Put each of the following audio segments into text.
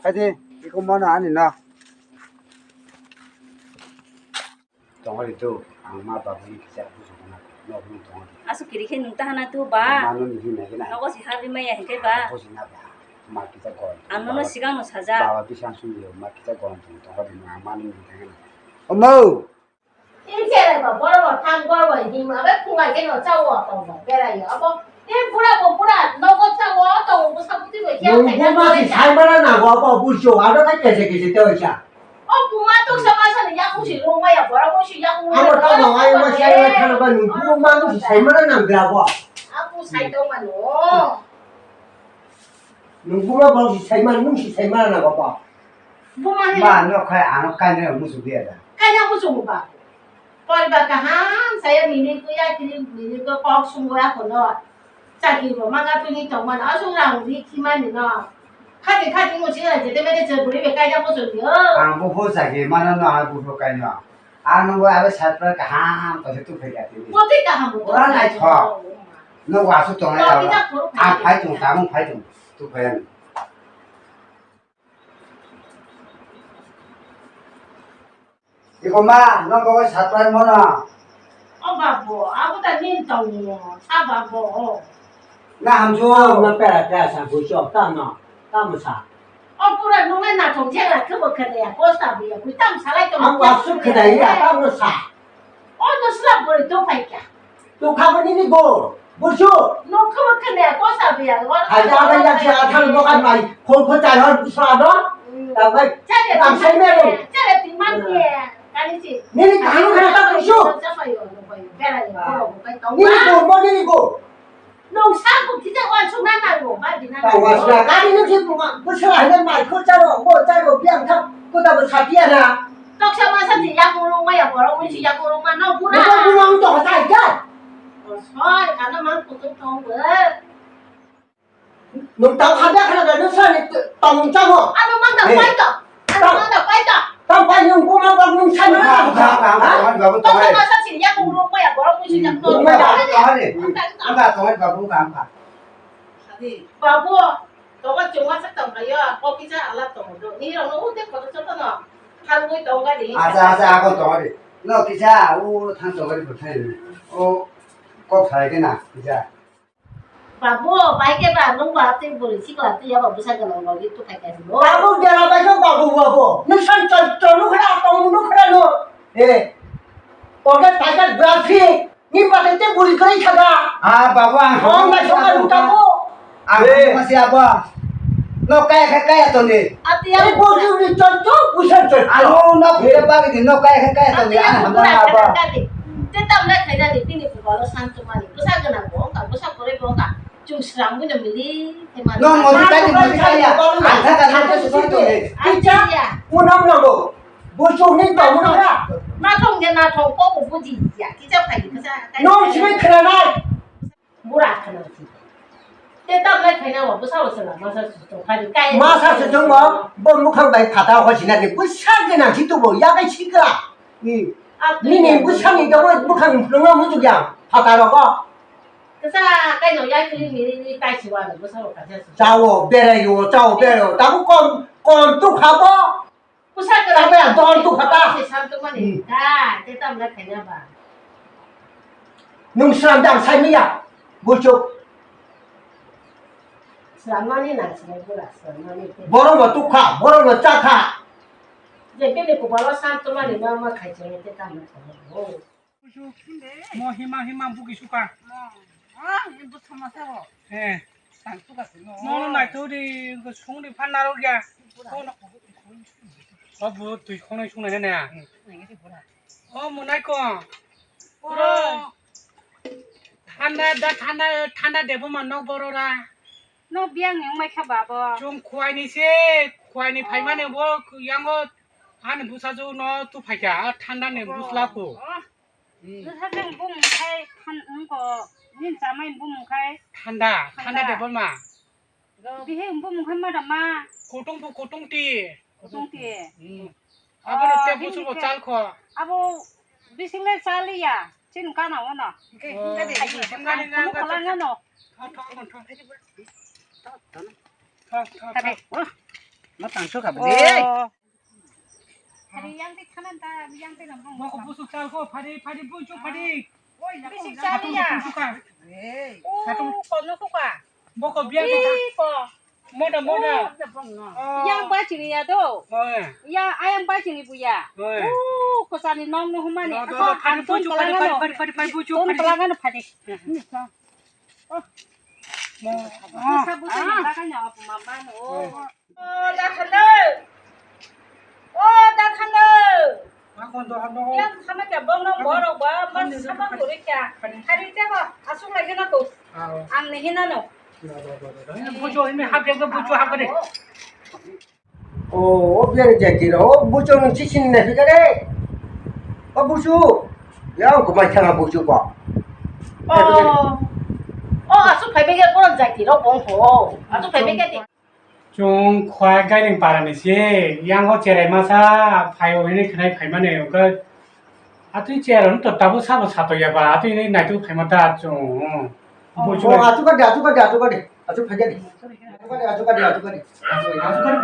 파이팅. 이거 뭐는 아니나. 동아리도 아마 바보니 기자 부족하나. 너무 동아리. asu kiri khen nung ta hana tu ba 만원 이기 내기나. nogo si habi maya hengke ba 보시나 봐. 마 기자 거. anono sigang no saja 바바 비상 숨이요. 마 기자 거 동아리 만원 이기 내기나. 엄마. 今天那个我那个汤锅问题嘛，要碰个给我找我懂了，别来有，不，你不然我不然，那个找我懂，我差不多会讲 용구마이 살만한 나고不쇼 아도 같이 되어 있어. 哦，不嘛，都什么事？你养不起龙，我也不让我去养龙。 아무 타고 와요 뭐 시야에 타는 거 용구마도 살만한 남자고. 啊，不才懂嘛咯。 용구마 방시 살만 뭉시 살만한 나고 봐. 不嘛， 마, 너 거의 안 가네 무슨 비하다. 干啥不中吧？包里边干哈？saya ni tu ya ni tu kau sungguh ya kono. Jadi lo mangga tu ni teman, asu orang ni kiman ni no. Kati mo sila jadi mere jebuli be kaya mo jodi. 안 보고 자기 만원 안 보고 가냐. 아는 거 아베 살까 한 거서 또 배가 돼. Mo ti ka hamu. Orang naik kok. 너 와서 동아야. 아, 파이팅, 다음 파이팅. 또 배야. 이거 마, 너 그거 살까 뭐나? Babu, aku tak ni tahu. Babu. 나 함주. 나 빼라 상부 쇼 땀나. 땀을 사. Bulan nungan na tongjiang lah, kau bukan ya, kau sabi ya, kau tam salah tu. 안 왔어 그다이야 땀을 사. No sudah boleh tu pakai. 또 가버리니 고. 뭐쇼? No kau bukan ya, kau sabi ya. 아자가 야자 타는 거 가지 마. 골프 잘할 수라도. 다음에 Jadi 땀 살매로. jadi di mana? Kan ini. 니는 가는 거나 땀을 쇼. Siapa yo, bela yo, kau bukan tahu. 니는 뭐 니는 고. Nong sabu kita wan sungan na lo, ba di na. 왔으나 가리는 게 뭐가 무슨 하는 말 그자로 뭐 자로 그냥 다 그다 뭐 사피하나. Tok sama saja yang ngurung ya, orang mesti yang ngurung mana pun. 내가 구멍 또 하자. Soal karena mang putus tahu ber. 너 하자 하나가 너 산에 땅 짜고. Ano mang dah pai tak? Ano mang dah pai tak? 땅 빠지는 구멍 박는 산을 가, 동아리 바보 Tok 동아리. sama saja yang ngurung ya, orang mesti yang ngurung. 동아리. 안 가, 동아리 바보 안 가. Babu, kau kan cuma setengah kaya, kau bisa alat tahu tu. Ni orang udah kau tu setengah no. Kan gue tahu kan ni. 아자, 하고 동아리. 너 기자, 우, 탄 동아리 붙어있네. 꼭 살겠나, 기자. Babu, baik ke ba? Nung ba tu boleh sih kalau tu ya babu saya kalau lagi tu kayak gitu. 바보 내가 봐서 바보. 너산 저로 그라 땅으로 그라 너. 예. 거기 다가 그라피. 니 받을 때 우리 거기 가가. 아, 바보 안 가. 나 정말 못하고. 아, masih apa? No kayak tuh Arti 이 yang 뭐지 우리 저쪽 부산 저쪽. anu no kita bagi no kayak tuh ah apa? Tetap nak kaya di sini kalau santu mani. Besar kena bongkar, besar boleh bongkar. Cuma serang pun milih. No mau ditanya. Ada kan sesuatu nih. Aja. 운항나고 뭐좀 했다 운항나. Natong dia natong kau buji ya. Kita pergi ke sana. 너 집에 그러나. Murah kena sih. Tetap nak kaya apa besar besar masa tu kali kaya. 마사스 정말 뭐 묵한바에 바다 훨씬하게 부산게나 지도 뭐 야가 치가. 이 니네 부산이 더 묵한 그런 무조건 바다라고. Kesana kan ya ni tai siwa ni besar kaya. 자오 베라요 자오 베라. 나고 건 가고. Pusat ke Tapi yang tahun tu kata. Santu mani. Dah, tetap nak kaya apa? 농수산장 삶이야. 뭐죠? Selama ni nak selama pula selama ni. 뭐라고 뚝하, 뭐라고 짝하. Jadi ni kubalo santu mani nama kaya tetap nak kaya. 뭐 희망 보기 수가. 이거 참아서 예. 산수가 쓰노 너는 나 저리 그 송리 판나로야. 뭐 두이 코너 송나 해네. 뭐 나이코. 그럼 탄다 대보면 너 벌어라. 너 비양 양말 켜봐봐 좀 구아이니 파이만에 뭐그 양어 안에 무사조 너또 파이야. 탄다네 무슬라고. 너 사장 봄khai 한거 닌 자마인 봄khai 탄다 대보마. 비해 봄khai 마다마 고동띠. 고동띠 아버는 때 무슨 거 짤코. 아보 비싱레 살이야 지금 가나 오나 생각이 너무 콜라냐노 타베 맞다 당초 가봐. 네. yang di kanan ta, yang di lampu. 뭐 부수 짜고 파리 부주 파리. Bising sali ya. 사통 Kon nó không à? 뭐고 비야 뭐다 Yang ba chini ya do. 어. Ya ayam ba chini bu ya. 어. Ko sani nom no humani. 파리 부주 파리 부주 Ton 파리. pelangan phadi. 뭐 Sabu sa ba ka nya apa mama no. Da khana. Da khana. 아콘도 한도. Yang sama ja bong no bo ro ba man sama ko ri kya. Hari te ba asung lagi na to. 아. Ang ni hina no. 부주 이미 합병도 부주 하거든. bien jekiro buchong chisin ne figare buchu ya ko mai thanga buchu ko asu phải biết cái con dạy thì nó bông phổ asu phải biết cái gì 좀 과가는 바라니시 양호 제레마사 파이오니 그날 파이만에 그 아투 제런 또 따부 사부 사도야 봐 아투 이 나도 파이마다 좀 부주 achu ka de achu phage de achu ka de 아주가리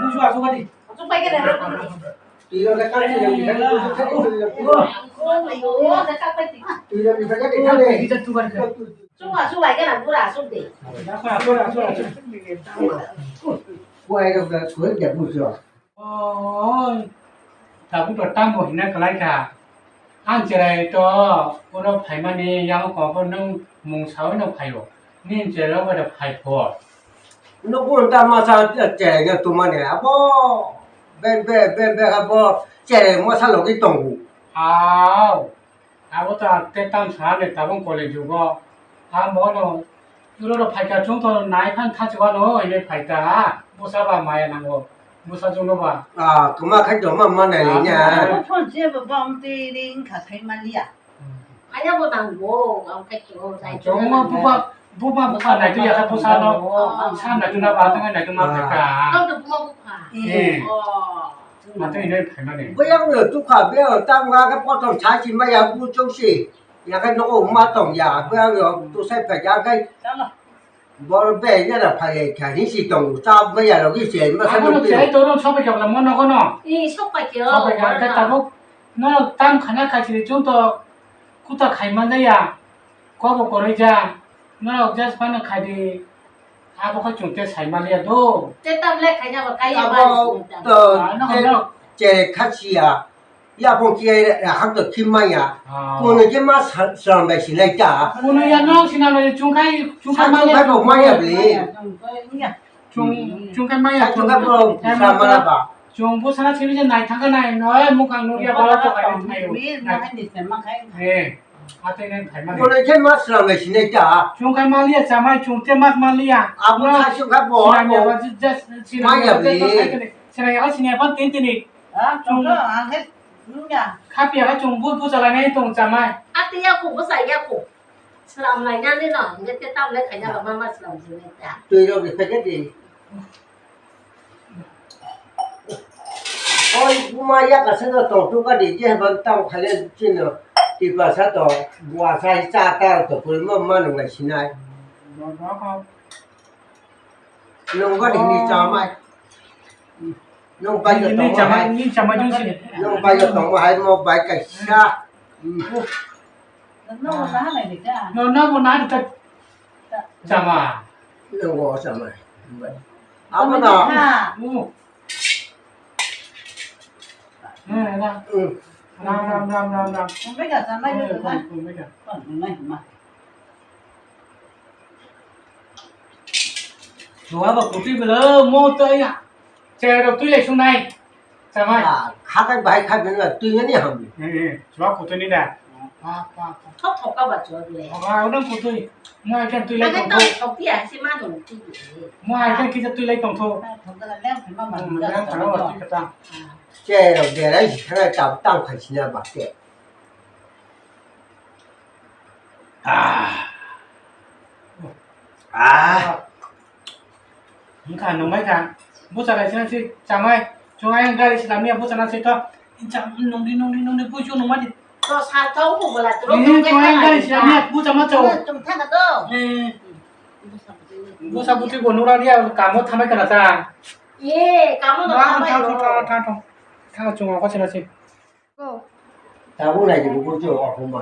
부주 아주가리 asu phải cái này tiro ka ka ni ka buchu nó sẽ các cái gì tiro ni phage de ka de 이제 두 가리 chúng asu lại cái nào cũng là asu để 아주 quay đâu là cưới đẹp buchu 다부터 땅고 있나 그라이가 안제라이 또 오늘 파이만이 양호 거는 몽사오는 파이오 닌 제로 버더 파이포 nó buồn ta mà sao trẻ nhà tụi mình này bố bên cái bố trẻ mà sao lo cái tổng 아보다 때땅 잘하네 다본 꼴에 주고 뭐노 이로로 파이가 좀더 나이판 타지고 너 이제 파이다 무사바 마야 나고 무사 정도 봐 à cái khách đó mà này nha Thon je ba bom ti ling ka khai malia. anh em một thằng bố ông cách chỗ dạy 정말 부바 나이도 약간 부사노 참 나도나 봐도 나도 막 할까 không được mua quả 예 맞다 이제 파이만에 bây giờ người tu khả bây giờ tăng qua cái bao tổng trái chỉ mà nhà bu châu xì nhà cái nó cũng mà tổng nhà bây giờ tu sẽ phải nhà cái bố bé nhà là phải cái gì xì tổng sao bây giờ là cái gì mà sao 아무는 제 돈은 처벌이 없나 뭐 너거너 đi sốc phải kiểu 처벌이 안 됐다고 너는 땅 하나까지 좀더 구타 가이만데야 거부 거리자 너는 어제 파는 가디 아버가 좀때 살만이야도 cái tâm lệ cái nhà vào cái à nhà bố bạn tờ trẻ khách xì à nhà phong kia là học được kim mai à cô này cái mà sẵn bài xí này chả 오늘야 너 지나면 중간이 sao chúng ta không mai à bì 중간마야 chúng ta không sao mà là bà 중부 사나 집이제 나이 타가 나이 너의 목강 놀이야 벌어도 가는 타요 예 아테는 cô 갈만해 này cái mà sẵn bài xí này chả 중간 말이야 자마 중대 맛 말이야 à bố thay chúng ta bỏ 지나면 와 진짜 지나야 지나야 번 땡땡이 카피아가 중부 부자라네 동 자마 à thì em cũng có xảy em cũng làm này nhanh đi nọ cái tâm lệ cái nhà vào mama làm gì này cả tùy đâu thì phải cái gì ôi mà ya cả sân tổ tu cái gì chứ vẫn tao khai lên trên nữa thì bà sát tổ qua sai xa ta tổ phụ mà nó ngày xin này nông có định đi cho mày nông bay cho tổ mà 니 자마 중심 nông bay cho tổ mà hai một bài cảnh xa 너 나고 나니까 자마 nông có sao mày à mà nó 오 나 람 좋아 봐 고기 별로 못 떠야 제가 뚫려 xuống này 잠깐만 à khác cái bài khác nữa là tuy nhiên hầm 예 좋아 고토니다 thốt thọc các bạn chỗ này 오늘 고토이 뭐 이렇게 뚫려 cái 동토 tâm thọc tia xi măng thủng chi 뭐 이렇게 기자 뚫려 동토 내가 바로 어떻겠다 che rồi để đấy thằng này tạo tăng phải xin bà kệ 그러니까 너무하다 모자라 지나치 잠ай 중앙에 가리 시다미야 모자라 세터 참 농리 부주 농마디 cho sao thấu cũng là tôi 이 중앙에 가리 시다미야 모자마 저 좀 타가 또 예 모사 부티고 노라리야 까모 타마카나사 예, 까먹어 나 까먹어. 다 중앙 거치라지. 다고 này thì cũng chưa học không mà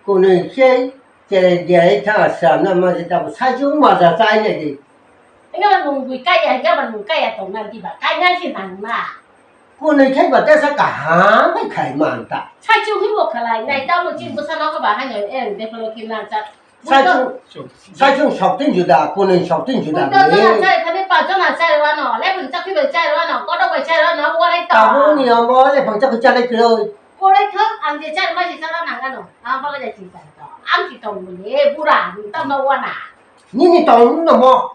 cô này chơi chơi để thằng sản nó mà thì tao sai chúng mà ra sai này thì Cái mà mùng quỷ cây à, cái mà mùng cây à, tổng năng thì bà cây ngay thì nặng mà. cô này khách vào tới sao cả há phải khải màn ta Sai chú hít một cái này tao một chim bữa sau nó có bà hai người em để phần kim làm sao. sai chúng sọc tin gì đã cô này sọc tin gì đã Tôi cho là sai, thế bảo cho là sai rồi nó, lấy phần chắc khi về sai rồi nó, có đâu phải sai rồi nó qua đây tao tỏ. muốn nhiều món để phòng chắc cái chân đây rồi Cô đây thức, ăn gì sai mà chỉ sao nó nặng cái nó, bao cái gì chỉ phải tỏ, ăn chỉ tổng một nhé, bu đà, tao đâu qua nà. nhưng mà tao nó mò